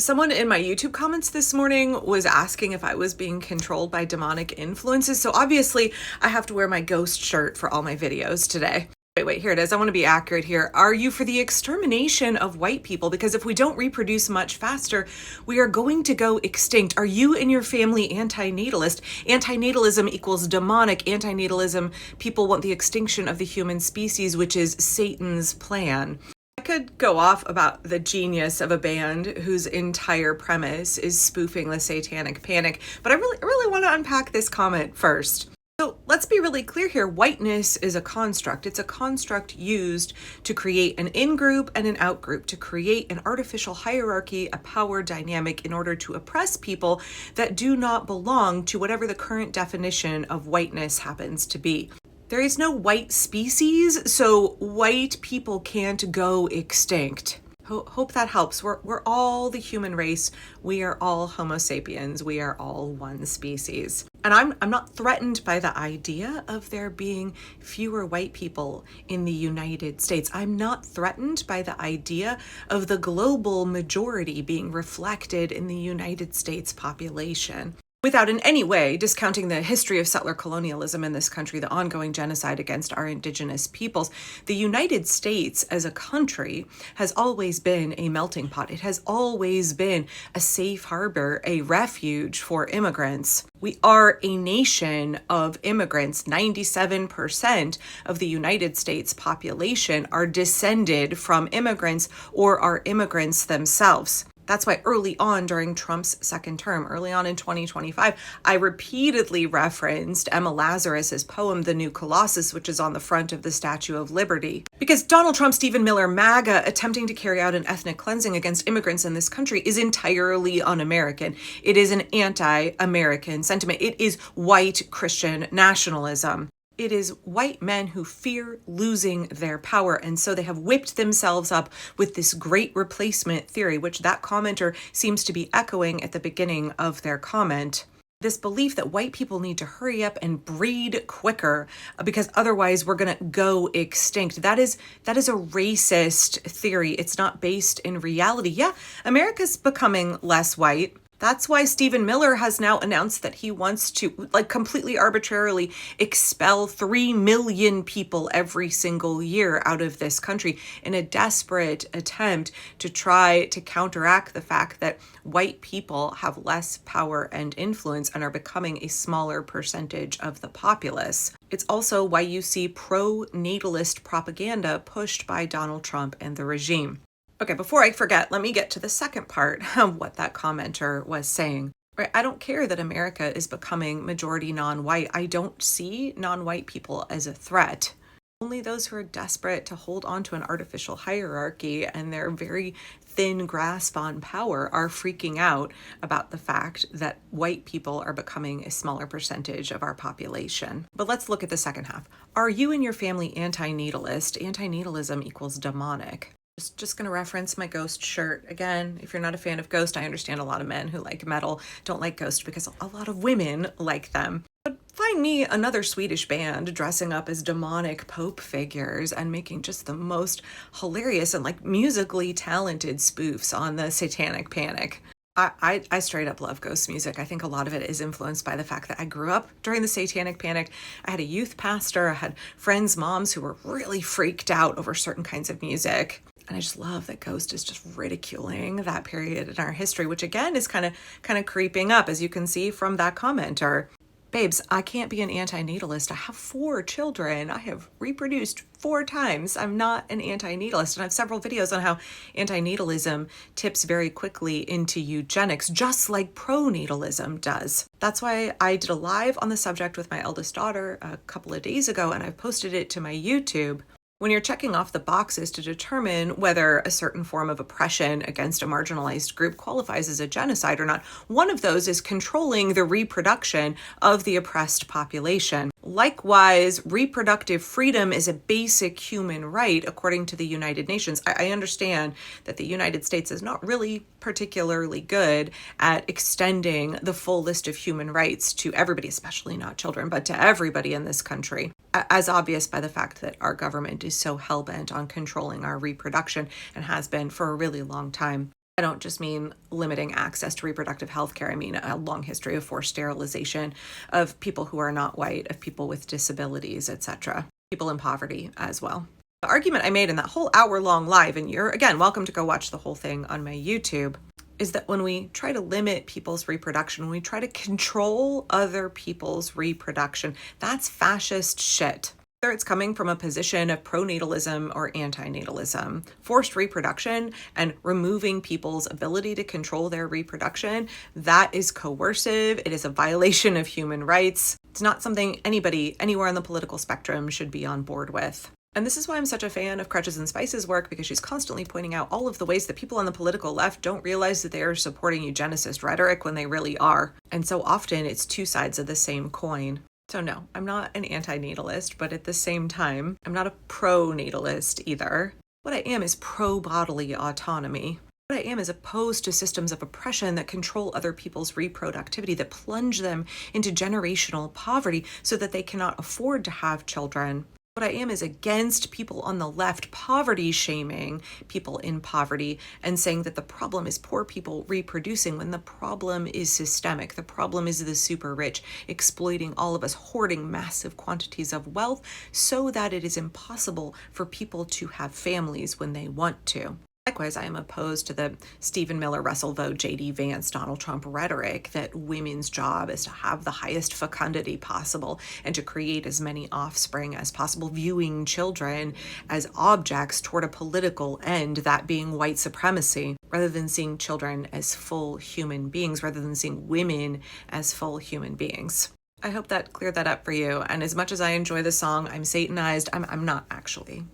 Someone in my YouTube comments this morning was asking if I was being controlled by demonic influences. So obviously I have to wear my ghost shirt for all my videos today. Wait, here it is. I want to be accurate here. Are you for the extermination of white people? Because if we don't reproduce much faster, we are going to go extinct. Are you and your family anti-natalist? Anti-natalism equals demonic. Anti-natalism, people want the extinction of the human species, which is Satan's plan. I could go off about the genius of a band whose entire premise is spoofing the Satanic Panic, but I really want to unpack this comment first. So let's be really clear here. Whiteness is a construct. It's a construct used to create an in-group and an out-group, to create an artificial hierarchy, a power dynamic in order to oppress people that do not belong to whatever the current definition of whiteness happens to be. There is no white species, so white people can't go extinct. Hope that helps. We're all the human race. We are all Homo sapiens. We are all one species. And I'm not threatened by the idea of there being fewer white people in the United States. I'm not threatened by the idea of the global majority being reflected in the United States population. Without in any way discounting the history of settler colonialism in this country, the ongoing genocide against our indigenous peoples, the United States as a country has always been a melting pot. It has always been a safe harbor, a refuge for immigrants. We are a nation of immigrants. 97% of the United States population are descended from immigrants or are immigrants themselves. That's why early on during Trump's second term, early on in 2025, I repeatedly referenced Emma Lazarus's poem, The New Colossus, which is on the front of the Statue of Liberty. Because Donald Trump, Stephen Miller, MAGA, attempting to carry out an ethnic cleansing against immigrants in this country is entirely un-American. It is an anti-American sentiment. It is white Christian nationalism. It is white men who fear losing their power, and so they have whipped themselves up with this great replacement theory, which that commenter seems to be echoing at the beginning of their comment. This belief that white people need to hurry up and breed quicker because otherwise we're going to go extinct. That is a racist theory. It's not based in reality. Yeah, America's becoming less white. That's why Stephen Miller has now announced that he wants to, completely arbitrarily expel 3 million people every single year out of this country in a desperate attempt to try to counteract the fact that white people have less power and influence and are becoming a smaller percentage of the populace. It's also why you see pro-natalist propaganda pushed by Donald Trump and the regime. Okay, before I forget, let me get to the second part of what that commenter was saying. Right, I don't care that America is becoming majority non-white. I don't see non-white people as a threat. Only those who are desperate to hold on to an artificial hierarchy and their very thin grasp on power are freaking out about the fact that white people are becoming a smaller percentage of our population. But let's look at the second half. Are you and your family anti-natalist? Anti-natalism equals demonic. Just going to reference my Ghost shirt. Again, if you're not a fan of Ghost, I understand a lot of men who like metal don't like Ghost because a lot of women like them. But find me another Swedish band dressing up as demonic Pope figures and making just the most hilarious and musically talented spoofs on the Satanic Panic. I straight up love Ghost music. I think a lot of it is influenced by the fact that I grew up during the Satanic Panic. I had a youth pastor. I had friends' moms who were really freaked out over certain kinds of music. And I just love that Ghost is just ridiculing that period in our history, which again is kind of creeping up, as you can see from that commenter. Babes, I can't be an anti-natalist. I have 4 children. I have reproduced 4 times. I'm not an anti-natalist. And I have several videos on how anti-natalism tips very quickly into eugenics, just like pro-natalism does. That's why I did a live on the subject with my eldest daughter a couple of days ago, and I've posted it to my YouTube. When you're checking off the boxes to determine whether a certain form of oppression against a marginalized group qualifies as a genocide or not, one of those is controlling the reproduction of the oppressed population. Likewise, reproductive freedom is a basic human right according to the United Nations. I understand that the United States is not really particularly good at extending the full list of human rights to everybody, especially not children, but to everybody in this country, as obvious by the fact that our government is so hell-bent on controlling our reproduction and has been for a really long time. I don't just mean limiting access to reproductive health care. I mean a long history of forced sterilization of people who are not white, of people with disabilities, etc. People in poverty as well. The argument I made in that whole hour-long live, and you're, again, welcome to go watch the whole thing on my YouTube, is that when we try to limit people's reproduction, when we try to control other people's reproduction, that's fascist shit. Whether it's coming from a position of pronatalism or antinatalism, forced reproduction and removing people's ability to control their reproduction, that is coercive. It is a violation of human rights. It's not something anybody anywhere on the political spectrum should be on board with. And this is why I'm such a fan of Crutches and Spice's work, because she's constantly pointing out all of the ways that people on the political left don't realize that they are supporting eugenicist rhetoric when they really are. And so often it's two sides of the same coin. So no, I'm not an antinatalist, but at the same time, I'm not a pro-natalist either. What I am is pro-bodily autonomy. What I am is opposed to systems of oppression that control other people's reproductivity, that plunge them into generational poverty so that they cannot afford to have children. What I am is against people on the left poverty shaming people in poverty and saying that the problem is poor people reproducing when the problem is systemic. The problem is the super rich exploiting all of us, hoarding massive quantities of wealth so that it is impossible for people to have families when they want to. Likewise, I am opposed to the Stephen Miller, Russell Vought, J.D. Vance, Donald Trump rhetoric that women's job is to have the highest fecundity possible and to create as many offspring as possible, viewing children as objects toward a political end, that being white supremacy, rather than seeing children as full human beings, rather than seeing women as full human beings. I hope that cleared that up for you. And as much as I enjoy the song, I'm Satanized. I'm not actually.